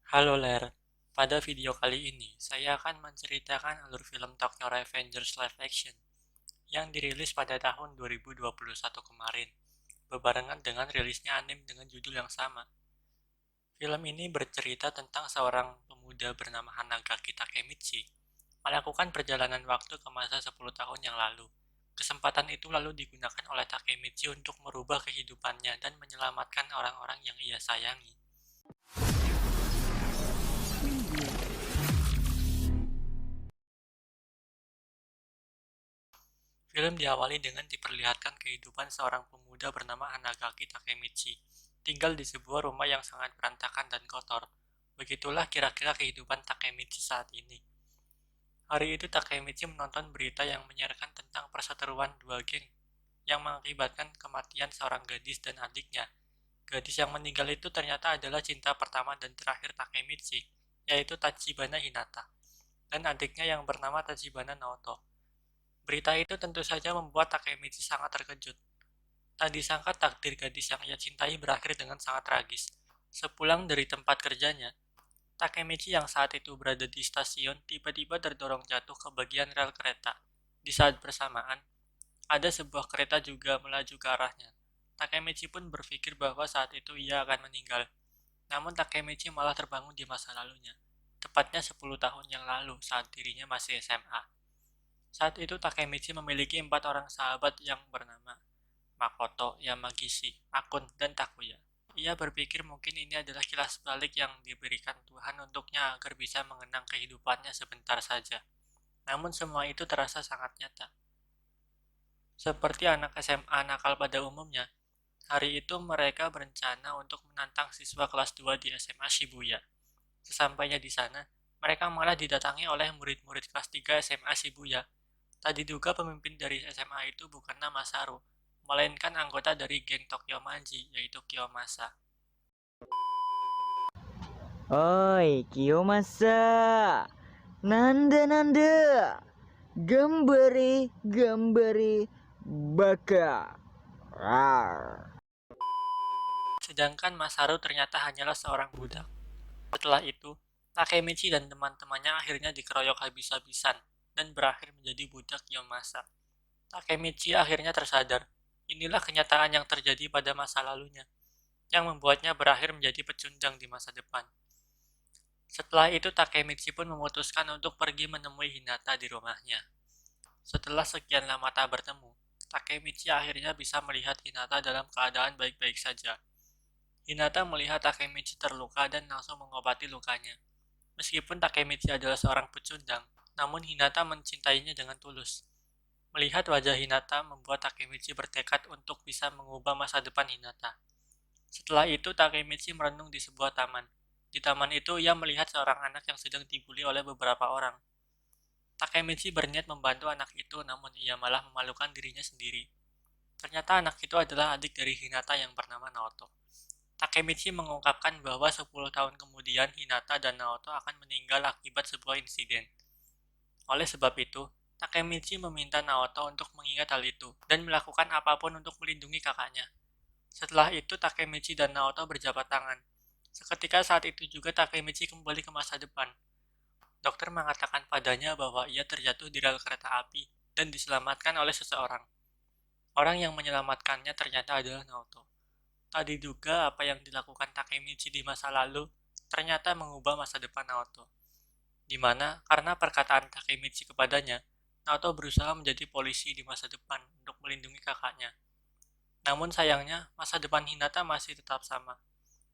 Halo Ler, pada video kali ini saya akan menceritakan alur film Tokyo Revengers live action yang dirilis pada tahun 2021 kemarin, berbarengan dengan rilisnya anime dengan judul yang sama. Film ini bercerita tentang seorang pemuda bernama Hanagaki Takemichi melakukan perjalanan waktu ke masa 10 tahun yang lalu. Kesempatan itu lalu digunakan oleh Takemichi untuk merubah kehidupannya dan menyelamatkan orang-orang yang ia sayangi. Film diawali dengan diperlihatkan kehidupan seorang pemuda bernama Hanagaki Takemichi, tinggal di sebuah rumah yang sangat berantakan dan kotor. Begitulah kira-kira kehidupan Takemichi saat ini. Hari itu Takemichi menonton berita yang menyiarkan tentang perseteruan dua geng yang mengakibatkan kematian seorang gadis dan adiknya. Gadis yang meninggal itu ternyata adalah cinta pertama dan terakhir Takemichi, yaitu Tachibana Hinata, dan adiknya yang bernama Tachibana Naoto. Berita itu tentu saja membuat Takemichi sangat terkejut. Tak disangka takdir gadis yang ia cintai berakhir dengan sangat tragis. Sepulang dari tempat kerjanya, Takemichi yang saat itu berada di stasiun tiba-tiba terdorong jatuh ke bagian rel kereta. Di saat bersamaan, ada sebuah kereta juga melaju ke arahnya. Takemichi pun berpikir bahwa saat itu ia akan meninggal. Namun Takemichi malah terbangun di masa lalunya, tepatnya 10 tahun yang lalu saat dirinya masih SMA. Saat itu Takemichi memiliki 4 orang sahabat yang bernama Makoto, Yamagishi, Akun, dan Takuya. Ia berpikir mungkin ini adalah kilas balik yang diberikan Tuhan untuknya agar bisa mengenang kehidupannya sebentar saja. Namun semua itu terasa sangat nyata. Seperti anak SMA nakal pada umumnya, hari itu mereka berencana untuk menantang siswa kelas 2 di SMA Shibuya. Sesampainya di sana, mereka malah didatangi oleh murid-murid kelas 3 SMA Shibuya. Tak diduga pemimpin dari SMA itu bukanlah Masaru, melainkan anggota dari geng Tokyo Manji, yaitu Kiyomasa. Oi, Kiyomasa. Nanda. Gambari, baka. Rar. Sedangkan Masaru ternyata hanyalah seorang budak. Setelah itu, Takemichi dan teman-temannya akhirnya dikeroyok habis-habisan dan berakhir menjadi budak Kiyomasa. Takemichi akhirnya tersadar, inilah kenyataan yang terjadi pada masa lalunya, yang membuatnya berakhir menjadi pecundang di masa depan. Setelah itu Takemichi pun memutuskan untuk pergi menemui Hinata di rumahnya. Setelah sekian lama tak bertemu, Takemichi akhirnya bisa melihat Hinata dalam keadaan baik-baik saja. Hinata melihat Takemichi terluka dan langsung mengobati lukanya. Meskipun Takemichi adalah seorang pecundang, namun Hinata mencintainya dengan tulus. Melihat wajah Hinata membuat Takemichi bertekad untuk bisa mengubah masa depan Hinata. Setelah itu Takemichi merenung di sebuah taman. Di taman itu ia melihat seorang anak yang sedang dibully oleh beberapa orang. Takemichi berniat membantu anak itu, namun ia malah memalukan dirinya sendiri. Ternyata anak itu adalah adik dari Hinata yang bernama Naoto. Takemichi mengungkapkan bahwa 10 tahun kemudian Hinata dan Naoto akan meninggal akibat sebuah insiden. Oleh sebab itu, Takemichi meminta Naoto untuk mengingat hal itu dan melakukan apapun untuk melindungi kakaknya. Setelah itu Takemichi dan Naoto berjabat tangan. Seketika saat itu juga Takemichi kembali ke masa depan. Dokter mengatakan padanya bahwa ia terjatuh di rel kereta api dan diselamatkan oleh seseorang. Orang yang menyelamatkannya ternyata adalah Naoto. Tak diduga apa yang dilakukan Takemichi di masa lalu ternyata mengubah masa depan Naoto. Di mana karena perkataan Takemichi kepadanya, Naoto berusaha menjadi polisi di masa depan untuk melindungi kakaknya. Namun sayangnya, masa depan Hinata masih tetap sama.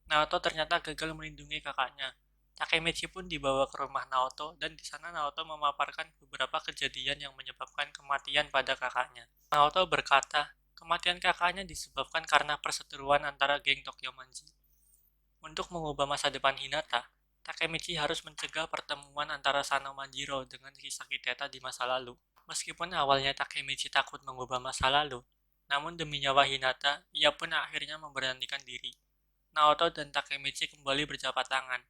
Naoto ternyata gagal melindungi kakaknya. Takemichi pun dibawa ke rumah Naoto dan di sana Naoto memaparkan beberapa kejadian yang menyebabkan kematian pada kakaknya. Naoto berkata, kematian kakaknya disebabkan karena perseteruan antara geng Tokyo Manji. Untuk mengubah masa depan Hinata, Takemichi harus mencegah pertemuan antara Sano Manjiro dengan Hisaki Teta di masa lalu. Meskipun awalnya Takemichi takut mengubah masa lalu, namun demi nyawa Hinata, ia pun akhirnya memberanikan diri. Naoto dan Takemichi kembali berjabat tangan.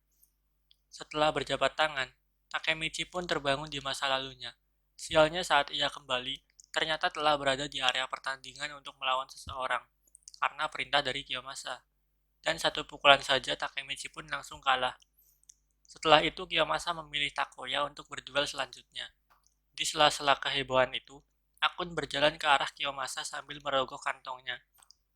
Setelah berjabat tangan, Takemichi pun terbangun di masa lalunya. Sialnya saat ia kembali, ternyata telah berada di area pertandingan untuk melawan seseorang, karena perintah dari Kiyomasa. Dan satu pukulan saja Takemichi pun langsung kalah. Setelah itu Kiyomasa memilih Takoya untuk berduel selanjutnya. Di sela-sela kehebohan itu, Akun berjalan ke arah Kiyomasa sambil merogoh kantongnya.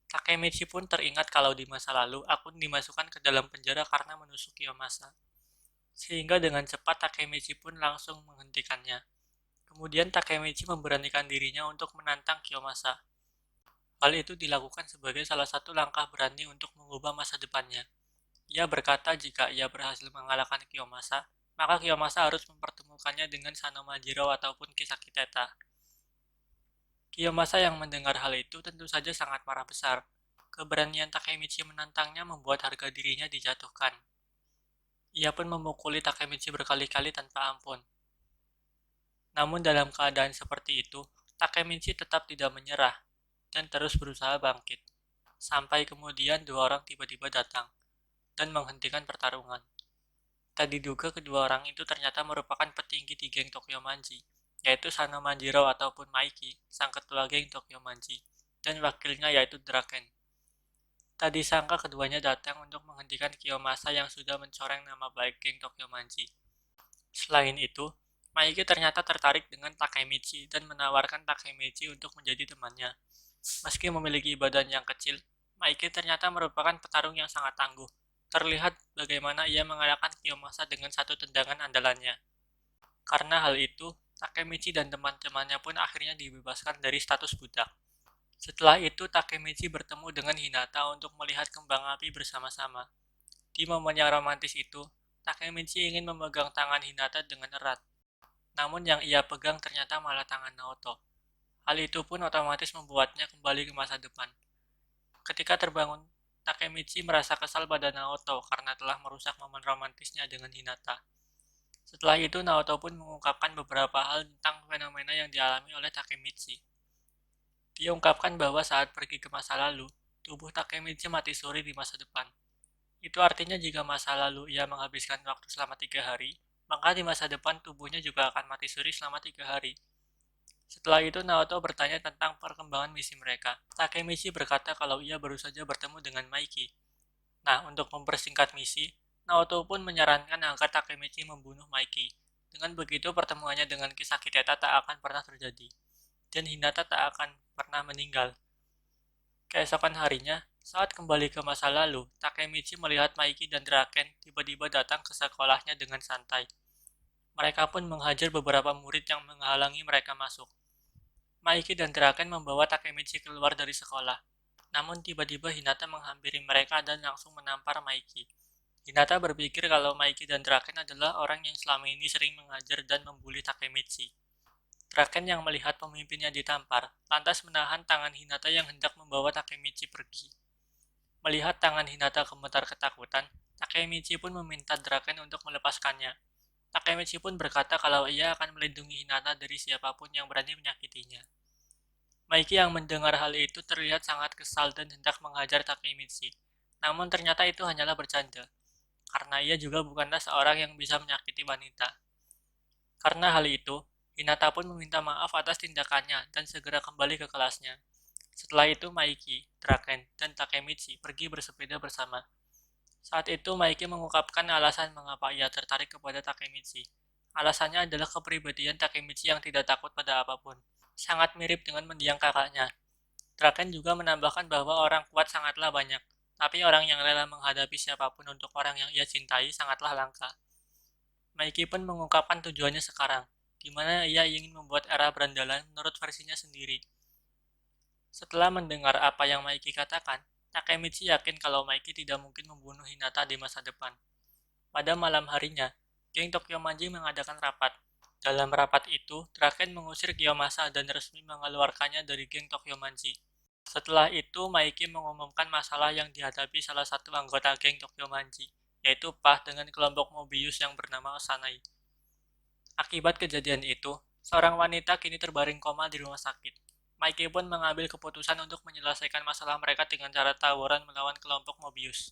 Takemichi pun teringat kalau di masa lalu Akun dimasukkan ke dalam penjara karena menusuk Kiyomasa. Sehingga dengan cepat Takemichi pun langsung menghentikannya. Kemudian Takemichi memberanikan dirinya untuk menantang Kiyomasa. Hal itu dilakukan sebagai salah satu langkah berani untuk mengubah masa depannya. Ia berkata jika ia berhasil mengalahkan Kiyomasa, maka Kiyomasa harus mempertemukannya dengan Sanomajiro ataupun Kisaki Teta. Kiyomasa yang mendengar hal itu tentu saja sangat marah besar. Keberanian Takemichi menantangnya membuat harga dirinya dijatuhkan. Ia pun memukuli Takemichi berkali-kali tanpa ampun. Namun dalam keadaan seperti itu, Takemichi tetap tidak menyerah dan terus berusaha bangkit. Sampai kemudian dua orang tiba-tiba datang dan menghentikan pertarungan. Tak diduga kedua orang itu ternyata merupakan petinggi di geng Tokyo Manji, yaitu Sanomajiro ataupun Maiki, sang ketua geng Tokyo Manji, dan wakilnya yaitu Draken. Tak disangka keduanya datang untuk menghentikan Kiyomasa yang sudah mencoreng nama baik geng Tokyo Manji. Selain itu, Maiki ternyata tertarik dengan Takemichi dan menawarkan Takemichi untuk menjadi temannya. Meski memiliki badan yang kecil, Maiki ternyata merupakan petarung yang sangat tangguh. Terlihat bagaimana ia mengalahkan Kiyomasa dengan satu tendangan andalannya. Karena hal itu, Takemichi dan teman-temannya pun akhirnya dibebaskan dari status budak. Setelah itu, Takemichi bertemu dengan Hinata untuk melihat kembang api bersama-sama. Di momen yang romantis itu, Takemichi ingin memegang tangan Hinata dengan erat. Namun yang ia pegang ternyata malah tangan Naoto. Hal itu pun otomatis membuatnya kembali ke masa depan. Ketika terbangun, Takemichi merasa kesal pada Naoto karena telah merusak momen romantisnya dengan Hinata. Setelah itu, Naoto pun mengungkapkan beberapa hal tentang fenomena yang dialami oleh Takemichi. Dia ungkapkan bahwa saat pergi ke masa lalu, tubuh Takemichi mati suri di masa depan. Itu artinya jika masa lalu ia menghabiskan waktu selama 3 hari, maka di masa depan tubuhnya juga akan mati suri selama 3 hari. Setelah itu Naoto bertanya tentang perkembangan misi mereka. Takemichi berkata kalau ia baru saja bertemu dengan Maiki. Nah, untuk mempersingkat misi, Naoto pun menyarankan agar Takemichi membunuh Maiki. Dengan begitu pertemuannya dengan Kisaki Teta tak akan pernah terjadi. Dan Hinata tak akan pernah meninggal. Keesokan harinya, saat kembali ke masa lalu, Takemichi melihat Maiki dan Draken tiba-tiba datang ke sekolahnya dengan santai. Mereka pun menghajar beberapa murid yang menghalangi mereka masuk. Maiki dan Draken membawa Takemichi keluar dari sekolah. Namun tiba-tiba Hinata menghampiri mereka dan langsung menampar Maiki. Hinata berpikir kalau Maiki dan Draken adalah orang yang selama ini sering mengajar dan membuli Takemichi. Draken yang melihat pemimpinnya ditampar, lantas menahan tangan Hinata yang hendak membawa Takemichi pergi. Melihat tangan Hinata gemetar ketakutan, Takemichi pun meminta Draken untuk melepaskannya. Takemichi pun berkata kalau ia akan melindungi Hinata dari siapapun yang berani menyakitinya. Maiki yang mendengar hal itu terlihat sangat kesal dan hendak menghajar Takemichi. Namun ternyata itu hanyalah bercanda, karena ia juga bukanlah seorang yang bisa menyakiti wanita. Karena hal itu, Hinata pun meminta maaf atas tindakannya dan segera kembali ke kelasnya. Setelah itu Maiki, Draken, dan Takemichi pergi bersepeda bersama. Saat itu Maiki mengungkapkan alasan mengapa ia tertarik kepada Takemichi. Alasannya adalah kepribadian Takemichi yang tidak takut pada apapun. Sangat mirip dengan mendiang kakaknya. Draken juga menambahkan bahwa orang kuat sangatlah banyak, tapi orang yang rela menghadapi siapapun untuk orang yang ia cintai sangatlah langka. Maiki pun mengungkapkan tujuannya sekarang, di mana ia ingin membuat era berandalan menurut versinya sendiri. Setelah mendengar apa yang Maiki katakan, Takemichi yakin kalau Maiki tidak mungkin membunuh Hinata di masa depan. Pada malam harinya, geng Tokyo Manji mengadakan rapat. Dalam rapat itu, Draken mengusir Kiyomasa dan resmi mengeluarkannya dari geng Tokyo Manji. Setelah itu, Maiki mengumumkan masalah yang dihadapi salah satu anggota geng Tokyo Manji, yaitu Pah dengan kelompok Mobius yang bernama Osanai. Akibat kejadian itu, seorang wanita kini terbaring koma di rumah sakit. Maiki pun mengambil keputusan untuk menyelesaikan masalah mereka dengan cara tawuran melawan kelompok Mobius.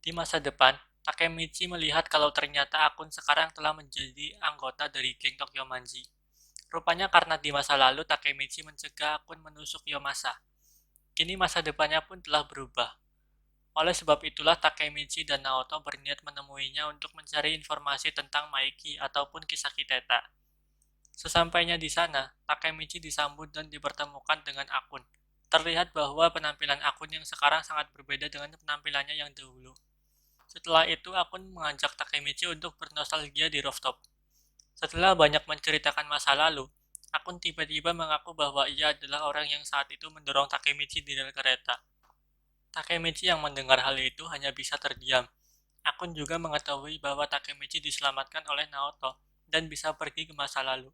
Di masa depan, Takemichi melihat kalau ternyata Akun sekarang telah menjadi anggota dari geng Tokyo Manji. Rupanya karena di masa lalu Takemichi mencegah Akun menusuk Yomasa. Kini masa depannya pun telah berubah. Oleh sebab itulah Takemichi dan Naoto berniat menemuinya untuk mencari informasi tentang Maiki ataupun kisah Kiteta. Sesampainya di sana, Takemichi disambut dan dipertemukan dengan Akun. Terlihat bahwa penampilan Akun yang sekarang sangat berbeda dengan penampilannya yang dahulu. Setelah itu, Akun mengajak Takemichi untuk bernostalgia di rooftop. Setelah banyak menceritakan masa lalu, Akun tiba-tiba mengaku bahwa ia adalah orang yang saat itu mendorong Takemichi di rel kereta. Takemichi yang mendengar hal itu hanya bisa terdiam. Akun juga mengetahui bahwa Takemichi diselamatkan oleh Naoto dan bisa pergi ke masa lalu.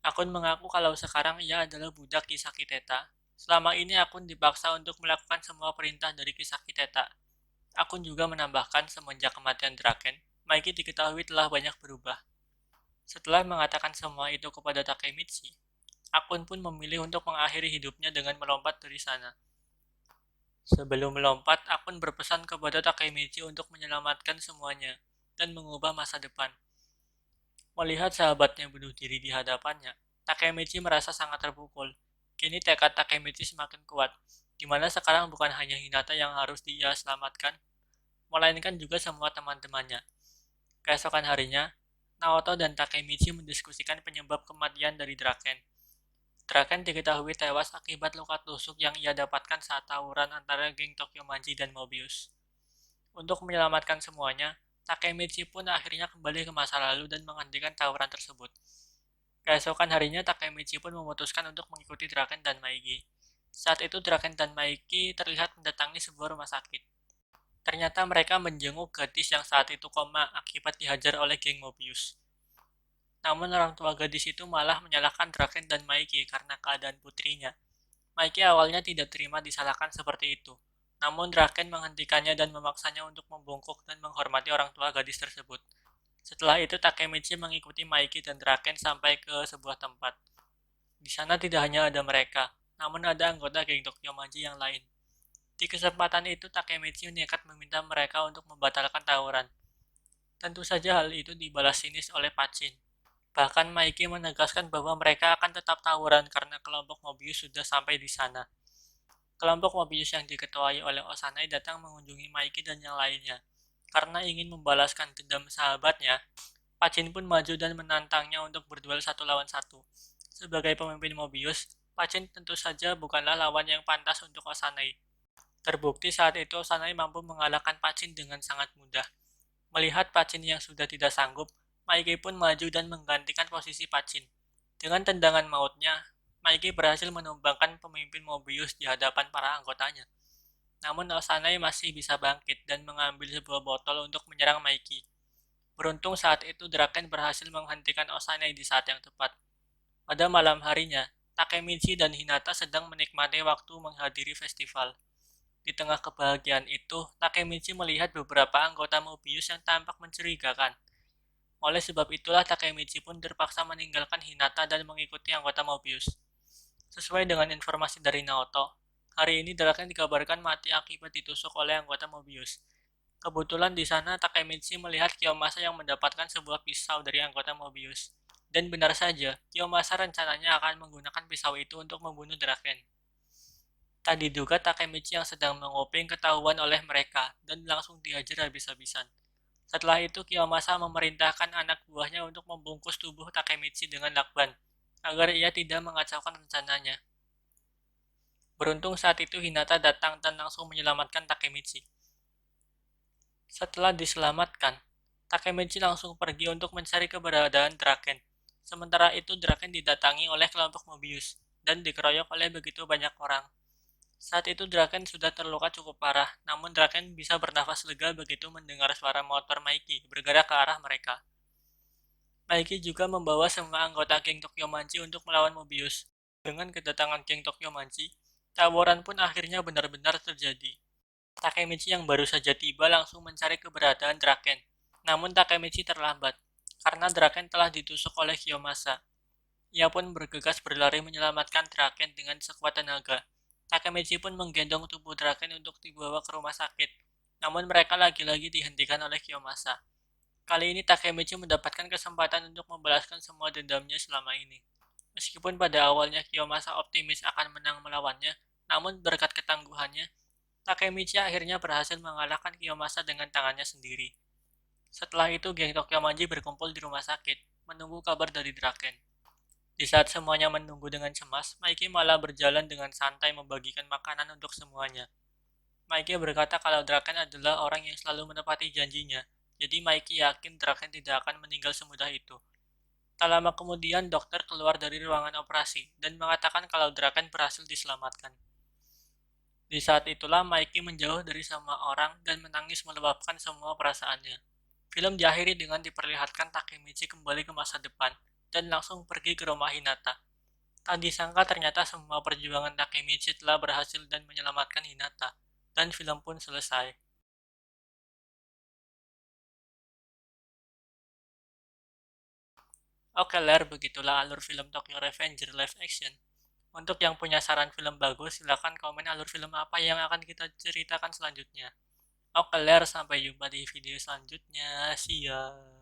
Akun mengaku kalau sekarang ia adalah budak kisah Kiteta. Selama ini Akun dipaksa untuk melakukan semua perintah dari kisah Kiteta. Akun juga menambahkan semenjak kematian Draken, Maiki diketahui telah banyak berubah. Setelah mengatakan semua itu kepada Takemichi, Akun pun memilih untuk mengakhiri hidupnya dengan melompat dari sana. Sebelum melompat, Akun berpesan kepada Takemichi untuk menyelamatkan semuanya dan mengubah masa depan. Melihat sahabatnya bunuh diri di hadapannya, Takemichi merasa sangat terpukul. Kini tekad Takemichi semakin kuat, di mana sekarang bukan hanya Hinata yang harus dia selamatkan, melainkan juga semua teman-temannya. Keesokan harinya, Naoto dan Takemichi mendiskusikan penyebab kematian dari Draken. Draken diketahui tewas akibat luka tusuk yang ia dapatkan saat tawuran antara geng Tokyo Manji dan Mobius. Untuk menyelamatkan semuanya, Takemichi pun akhirnya kembali ke masa lalu dan menghentikan tawuran tersebut. Keesokan harinya, Takemichi pun memutuskan untuk mengikuti Draken dan Maiki. Saat itu Draken dan Maiki terlihat mendatangi sebuah rumah sakit. Ternyata mereka menjenguk gadis yang saat itu koma akibat dihajar oleh geng Mobius. Namun orang tua gadis itu malah menyalahkan Draken dan Maiki karena keadaan putrinya. Maiki awalnya tidak terima disalahkan seperti itu. Namun Draken menghentikannya dan memaksanya untuk membungkuk dan menghormati orang tua gadis tersebut. Setelah itu Takemichi mengikuti Maiki dan Draken sampai ke sebuah tempat. Di sana tidak hanya ada mereka, namun ada anggota geng Tokyo Manji yang lain. Di kesempatan itu Takemichi nekat meminta mereka untuk membatalkan tawuran. Tentu saja hal itu dibalas sinis oleh Pachin. Bahkan Maiki menegaskan bahwa mereka akan tetap tawuran karena kelompok Mobius sudah sampai di sana. Kelompok Mobius yang diketuai oleh Osanai datang mengunjungi Maiki dan yang lainnya. Karena ingin membalaskan dendam sahabatnya, Pachin pun maju dan menantangnya untuk berduel satu lawan satu. Sebagai pemimpin Mobius, Pachin tentu saja bukanlah lawan yang pantas untuk Osanai. Terbukti saat itu Osanai mampu mengalahkan Pachin dengan sangat mudah. Melihat Pachin yang sudah tidak sanggup, Maiki pun maju dan menggantikan posisi Pachin. Dengan tendangan mautnya, Maiki berhasil menumbangkan pemimpin Mobius di hadapan para anggotanya. Namun Osanai masih bisa bangkit dan mengambil sebuah botol untuk menyerang Maiki. Beruntung saat itu Draken berhasil menghentikan Osanai di saat yang tepat. Pada malam harinya, Takemichi dan Hinata sedang menikmati waktu menghadiri festival. Di tengah kebahagiaan itu, Takemichi melihat beberapa anggota Mobius yang tampak mencurigakan. Oleh sebab itulah Takemichi pun terpaksa meninggalkan Hinata dan mengikuti anggota Mobius. Sesuai dengan informasi dari Naoto, hari ini Draken dikabarkan mati akibat ditusuk oleh anggota Mobius. Kebetulan di sana Takemichi melihat Kiyomasa yang mendapatkan sebuah pisau dari anggota Mobius. Dan benar saja, Kiyomasa rencananya akan menggunakan pisau itu untuk membunuh Draken. Tak diduga Takemichi yang sedang menguping ketahuan oleh mereka dan langsung dihajar habis-habisan. Setelah itu Kiyomasa memerintahkan anak buahnya untuk membungkus tubuh Takemichi dengan lakban, agar ia tidak mengacaukan rencananya. Beruntung saat itu Hinata datang dan langsung menyelamatkan Takemichi. Setelah diselamatkan, Takemichi langsung pergi untuk mencari keberadaan Draken. Sementara itu Draken didatangi oleh kelompok Mobius dan dikeroyok oleh begitu banyak orang. Saat itu Draken sudah terluka cukup parah, namun Draken bisa bernafas lega begitu mendengar suara motor Maiki bergerak ke arah mereka. Maiki juga membawa semua anggota geng Tokyo Manji untuk melawan Mobius. Dengan kedatangan geng Tokyo Manji, tawuran pun akhirnya benar-benar terjadi. Takemichi yang baru saja tiba langsung mencari keberadaan Draken. Namun Takemichi terlambat, karena Draken telah ditusuk oleh Kiyomasa. Ia pun bergegas berlari menyelamatkan Draken dengan sekuat tenaga. Takemichi pun menggendong tubuh Draken untuk dibawa ke rumah sakit. Namun mereka lagi-lagi dihentikan oleh Kiyomasa. Kali ini Takemichi mendapatkan kesempatan untuk membalaskan semua dendamnya selama ini. Meskipun pada awalnya Kiyomasa optimis akan menang melawannya, namun berkat ketangguhannya, Takemichi akhirnya berhasil mengalahkan Kiyomasa dengan tangannya sendiri. Setelah itu, geng Tokyo Manji berkumpul di rumah sakit, menunggu kabar dari Draken. Di saat semuanya menunggu dengan cemas, Mikey malah berjalan dengan santai membagikan makanan untuk semuanya. Mikey berkata kalau Draken adalah orang yang selalu menepati janjinya, jadi Mikey yakin Draken tidak akan meninggal semudah itu. Tak lama kemudian, dokter keluar dari ruangan operasi dan mengatakan kalau Draken berhasil diselamatkan. Di saat itulah Mikey menjauh dari semua orang dan menangis meluapkan semua perasaannya. Film diakhiri dengan diperlihatkan Takemichi kembali ke masa depan dan langsung pergi ke rumah Hinata. Tak disangka ternyata semua perjuangan Takemichi telah berhasil dan menyelamatkan Hinata, dan film pun selesai. Oke Ler, begitulah alur film Tokyo Revenger live action. Untuk yang punya saran film bagus, silahkan komen alur film apa yang akan kita ceritakan selanjutnya. Oke Ler, sampai jumpa di video selanjutnya. See ya.